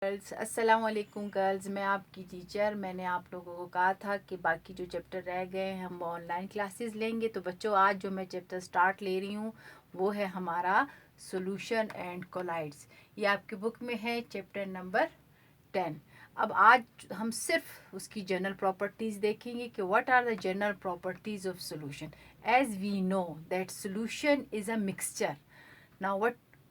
Girls, अस्सलाम वालेकुम girls. मैं आपकी टीचर। मैंने आप लोगों को कहा था कि बाकी जो चैप्टर रह गए हैं हम ऑनलाइन क्लासेस लेंगे। तो बच्चों, आज जो मैं चैप्टर स्टार्ट ले रही हूँ वो है हमारा सॉल्यूशन एंड कोलाइड्स। ये आपकी बुक में है, चैप्टर नंबर 10। अब आज हम सिर्फ उसकी जनरल प्रॉपर्टीज़ देखेंगे कि what are the general properties of solution. As we know that solution is a mixture. Now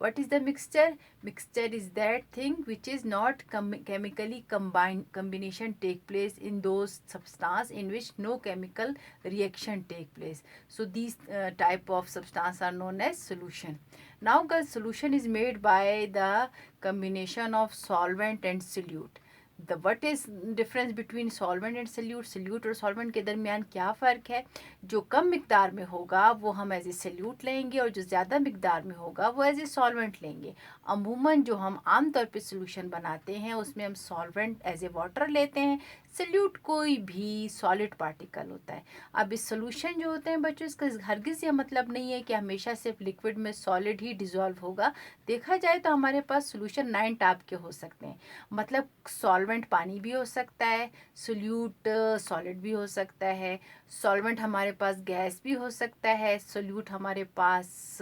what is the mixture? Mixture is that thing which is not chemically combination take place in those substance in which no chemical reaction take place. So these type of substance are known as solution. Now guys, solution is made by the combination of solvent and solute. The what is difference between solvent and solute. Solute और solvent के दरमियान क्या फ़र्क है? जो कम मिकदार में होगा वो हम एज ए सल्यूट लेंगे और जो ज़्यादा मिकदार में होगा वो एज ए सॉल्वेंट लेंगे। अमूमन जो हम आम तौर पे सोल्यूशन बनाते हैं उसमें हम सॉल्वेंट एज ए वाटर लेते हैं। सल्यूट कोई भी सॉलिड पार्टिकल होता है। अब इस सोल्यूशन जो होते हैं बच्चों, इसका हरगिज़ ये मतलब नहीं है कि हमेशा सिर्फ लिक्विड में सॉलिड ही डिज़ोल्व होगा। देखा जाए तो हमारे पास सोल्यूशन 9 टाइप के हो सकते हैं। मतलब सॉल्वेंट पानी भी हो सकता है, सोल्यूट सॉलिड भी हो सकता है, सॉल्वेंट हमारे पास गैस भी हो सकता है, सोल्यूट हमारे पास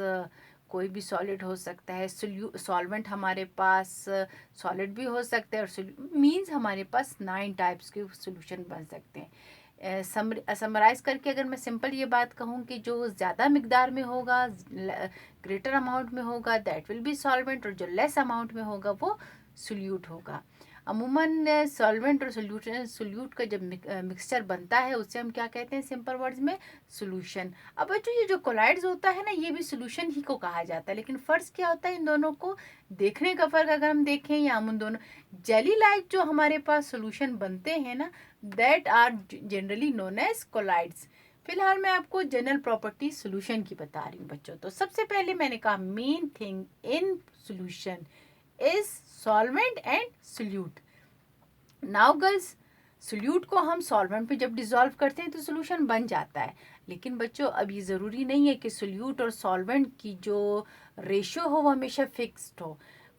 कोई भी सॉलिड हो सकता है, सॉल्वेंट हमारे पास सॉलिड भी हो सकता है और मीन्स हमारे पास 9 टाइप्स के सोल्यूशन बन सकते हैं। समराइज़ करके अगर मैं सिंपल ये बात कहूँ कि जो ज़्यादा मिकदार में होगा, ग्रेटर अमाउंट में होगा, दैट विल बी सॉल्वेंट, और जो लेस अमाउंट में होगा वो सोल्यूट होगा। अमूमन सॉल्वेंट और सोल्यूट का जब मिक्सचर बनता है उसे हम क्या कहते हैं सिंपल वर्ड्स में? सोल्यूशन। अब बच्चों, ये जो कोलाइड्स होता है ना, ये भी सोल्यूशन ही को कहा जाता है, लेकिन फ़र्क क्या होता है इन दोनों को देखने का फ़र्क अगर हम देखें, या हम उन दोनों जेली लाइक जो हमारे पास सोल्यूशन बनते हैं ना, that are generally known as colloids. फिलहाल मैं आपको जनरल प्रॉपर्टी सोल्यूशन की बता रही हूँ बच्चों। तो सबसे पहले मैंने कहा main thing in solution is solvent and solute. Now girls, solute को हम सॉल्वेंट पे जब डिज़ोल्व करते हैं तो सोल्यूशन बन जाता है, लेकिन बच्चों अब ये ज़रूरी नहीं है कि सोल्यूट और सॉल्वेंट की जो रेशो हो वो हमेशा फिक्स्ड हो।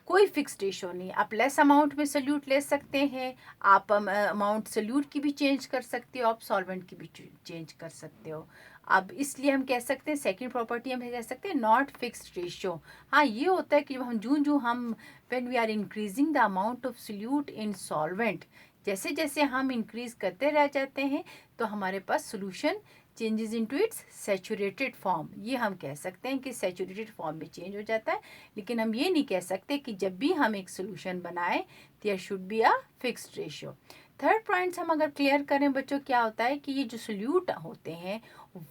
कोई फिक्स्ड रेशो नहीं। आप लेस अमाउंट में सोल्यूट ले सकते हैं, आप अमाउंट सोल्यूट की भी चेंज कर सकते हो, आप सॉल्वेंट की भी चेंज कर सकते हो। अब इसलिए हम कह सकते हैं, सेकंड प्रॉपर्टी हम कह सकते हैं नॉट फिक्स्ड रेशो। हाँ, ये होता है कि जब हम जूं हम when we are increasing the amount of solute in solvent, जैसे जैसे हम इंक्रीज करते रह जाते हैं तो हमारे पास solution changes into its saturated form. ये हम कह सकते हैं कि सैचुरेटेड फॉर्म में चेंज हो जाता है, लेकिन हम ये नहीं कह सकते कि जब भी हम एक सोल्यूशन बनाएं there should be a fixed ratio. Third points हम अगर क्लियर करें बच्चों, क्या होता है कि ये जो सोल्यूट होते हैं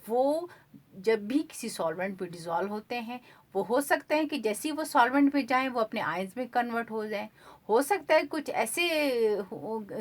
वो जब भी किसी सॉल्वेंट में डिज़ोल्व होते हैं, वो हो सकता है कि जैसे ही वो सॉल्वेंट में जाएं वो अपने आयंस में कन्वर्ट हो जाएं। हो सकता है कुछ ऐसे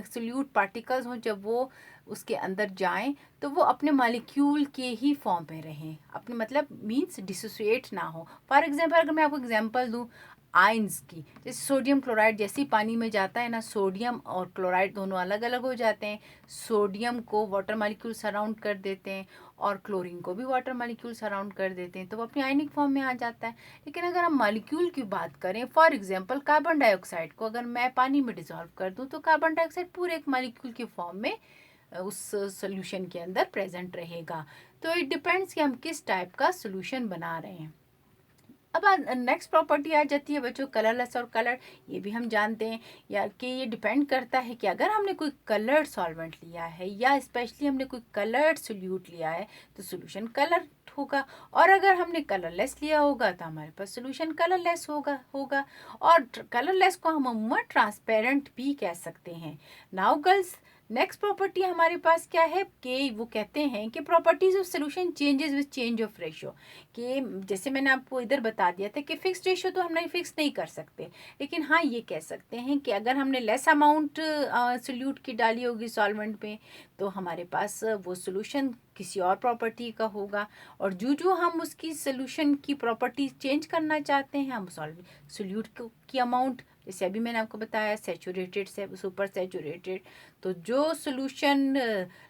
सोल्यूट पार्टिकल्स हों जब वो उसके अंदर जाएं तो वो अपने मॉलिक्यूल के ही फॉर्म में रहें, अपने मतलब मीन्स डिसोसिएट ना हो। फॉर एग्जांपल अगर मैं आपको एग्जांपल दूं आयंस की, जैसे सोडियम क्लोराइड जैसे ही पानी में जाता है ना, सोडियम और क्लोराइड दोनों अलग अलग हो जाते हैं। सोडियम को वाटर मॉलिक्यूल सराउंड कर देते हैं और क्लोरीन को भी वाटर मॉलिक्यूल सराउंड कर देते हैं, तो वो अपनी आयनिक फॉर्म में आ जाता है। लेकिन अगर हम मॉलिक्यूल की बात करें, फॉर एग्जांपल कार्बन डाइऑक्साइड को अगर मैं पानी में डिसॉल्व कर दूं तो कार्बन डाइऑक्साइड पूरे एक मॉलिक्यूल की फॉर्म में उस सोल्यूशन के अंदर प्रेजेंट रहेगा। तो इट डिपेंड्स कि हम किस टाइप का सोल्यूशन बना रहे हैं। अब नेक्स्ट प्रॉपर्टी आ जाती है बच्चों कलरलेस और कलर। ये भी हम जानते हैं या कि ये डिपेंड करता है कि अगर हमने कोई कलर्ड सॉल्वेंट लिया है या स्पेशली हमने कोई कलर्ड सोल्यूट लिया है तो सोल्यूशन कलर होगा, और अगर हमने कलरलेस लिया होगा तो हमारे पास सोल्यूशन कलरलेस होगा। और कलरलेस को हम अमूमन ट्रांसपेरेंट भी कह सकते हैं। नाउ गर्ल्स, नेक्स्ट प्रॉपर्टी हमारे पास क्या है कि वो कहते हैं कि properties of solution changes with change of ratio. कि जैसे मैंने आपको इधर बता दिया था कि फिक्स्ड रेशियो तो हम नहीं फिक्स नहीं कर सकते, लेकिन हाँ ये कह सकते हैं कि अगर हमने लेस अमाउंट सोल्यूट की डाली होगी सॉल्वेंट में तो हमारे पास वो सोल्यूशन किसी और प्रॉपर्टी का होगा, और जो हम उसकी सोल्यूशन की प्रॉपर्टी चेंज करना चाहते हैं हम सोल्यूट की अमाउंट, जैसे अभी मैंने आपको बताया सैचुरेटेड से सुपर सैचुरेटेड, तो जो सोल्यूशन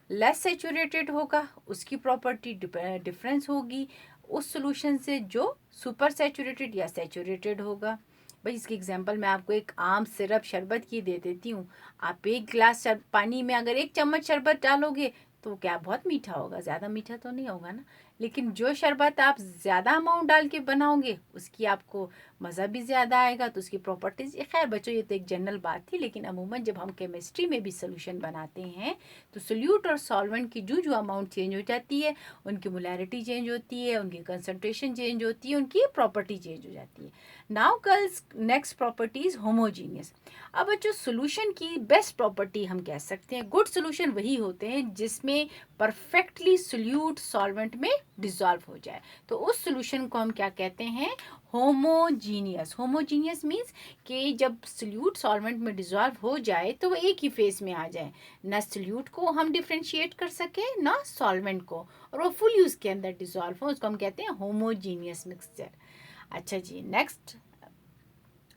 लेस सैचुरेटेड होगा उसकी प्रॉपर्टी डिफरेंस होगी उस सोल्यूशन से जो सुपर सैचुरेटेड या सैचुरेटेड होगा। भाई इसके एग्जांपल मैं आपको एक आम सिरप शरबत की दे देती हूँ। आप एक गिलास पानी में अगर 1 चम्मच शरबत डालोगे तो क्या बहुत मीठा होगा, ज़्यादा मीठा तो नहीं होगा ना। लेकिन जो शरबत आप ज़्यादा अमाउंट डाल के बनाओगे उसकी आपको मज़ा भी ज़्यादा आएगा, तो उसकी प्रॉपर्टीज़, खैर बच्चों ये तो एक जनरल बात थी, लेकिन अमूमन जब हम केमिस्ट्री में भी सोल्यूशन बनाते हैं तो सोल्यूट और सॉल्वेंट की जो अमाउंट चेंज हो जाती है, उनकी मोलैरिटी चेंज होती है, उनकी कंसनट्रेशन चेंज होती है, उनकी प्रॉपर्टी चेंज हो जाती है। Now girls, next property is homogeneous. अब बच्चों सोल्यूशन की बेस्ट प्रॉपर्टी हम कह सकते हैं, गुड सोल्यूशन वही होते हैं जिसमें परफेक्टली सोल्यूट सॉल्वेंट में डिजॉल्व हो जाए, तो उस सोल्यूशन को हम क्या कहते हैं, होमोजीनियस। होमोजीनियस मीन्स कि जब सोल्यूट सॉल्वेंट में डिजॉल्व हो जाए तो वो एक ही फेज में आ जाए, ना सोल्यूट को हम डिफ्रेंशिएट कर सके ना सॉल्वेंट को, और वो फुल यूज के अंदर डिजॉल्व हो, उसको हम कहते हैं होमोजीनियस मिक्सचर। अच्छा जी, नेक्स्ट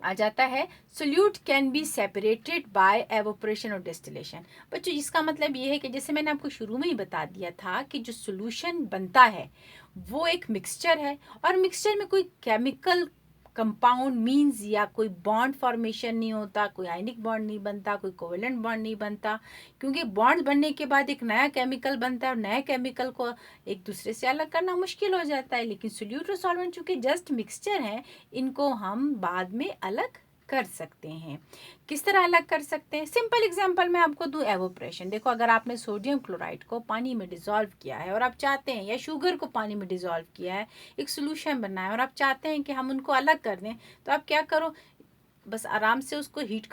आ जाता है solute can be separated by evaporation और डिस्टिलेशन। बच्चों इसका मतलब ये है कि जैसे मैंने आपको शुरू में ही बता दिया था कि जो सोल्यूशन बनता है वो एक मिक्सचर है, और मिक्सचर में कोई केमिकल कंपाउंड मीन्स या कोई बॉन्ड फॉर्मेशन नहीं होता, कोई आयनिक बॉन्ड नहीं बनता, कोई कोवेलेंट बॉन्ड नहीं बनता, क्योंकि बॉन्ड बनने के बाद एक नया केमिकल बनता है और नए केमिकल को एक दूसरे से अलग करना मुश्किल हो जाता है। लेकिन सोल्यूट और सॉल्वेंट चूंकि जस्ट मिक्सचर है, इनको हम बाद में अलग कर सकते हैं। किस तरह अलग कर सकते हैं, सिंपल एग्जांपल मैं आपको दूं, एवोपरेशन। देखो अगर आपने सोडियम क्लोराइड को पानी में डिसॉल्व किया है और आप चाहते हैं, या शुगर को पानी में डिसॉल्व किया है, एक सोल्यूशन बनना है और आप चाहते हैं कि हम उनको अलग कर दें, तो आप क्या करो, बस आराम से उसको हीट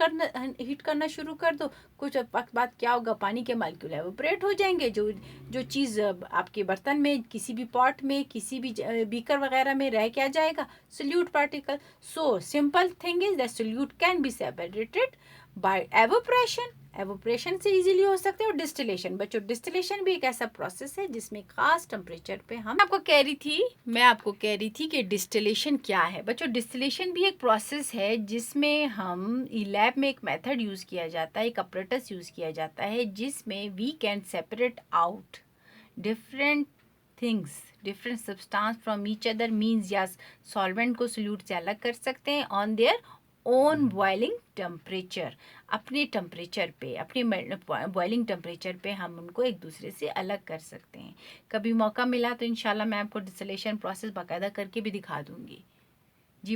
करना शुरू कर दो। कुछ वक्त बाद क्या होगा, पानी के मॉलिक्यूल एवोपरेट हो जाएंगे, जो जो चीज़ आपके बर्तन में, किसी भी पॉट में, किसी भी बीकर वगैरह में रह क्या जाएगा, solute particle. So simple thing is that solute can be separated by evaporation. Evaporation से इजीली हो सकते हैं, और डिस्टिलेशन। बच्चों डिस्टिलेशन भी एक ऐसा प्रोसेस है जिसमें खास टेम्परेचर पे हम मैं आपको कह रही थी कि डिस्टिलेशन क्या है। बच्चों डिस्टिलेशन भी एक प्रोसेस है जिसमें हम लैब में एक मेथड यूज़ किया जाता है, एक अपरेटस यूज़ किया जाता है, जिसमें we can separate out different things, different substance from each other, means या सॉल्वेंट को सोल्यूट से अलग कर सकते हैं on their own boiling temperature. अपने टेम्परेचर पे, अपने बॉइलिंग टेम्परेचर पे हम उनको एक दूसरे से अलग कर सकते हैं। कभी मौका मिला तो इंशाल्लाह मैं आपको डिस्टिलेशन प्रोसेस बाकायदा करके भी दिखा दूंगी।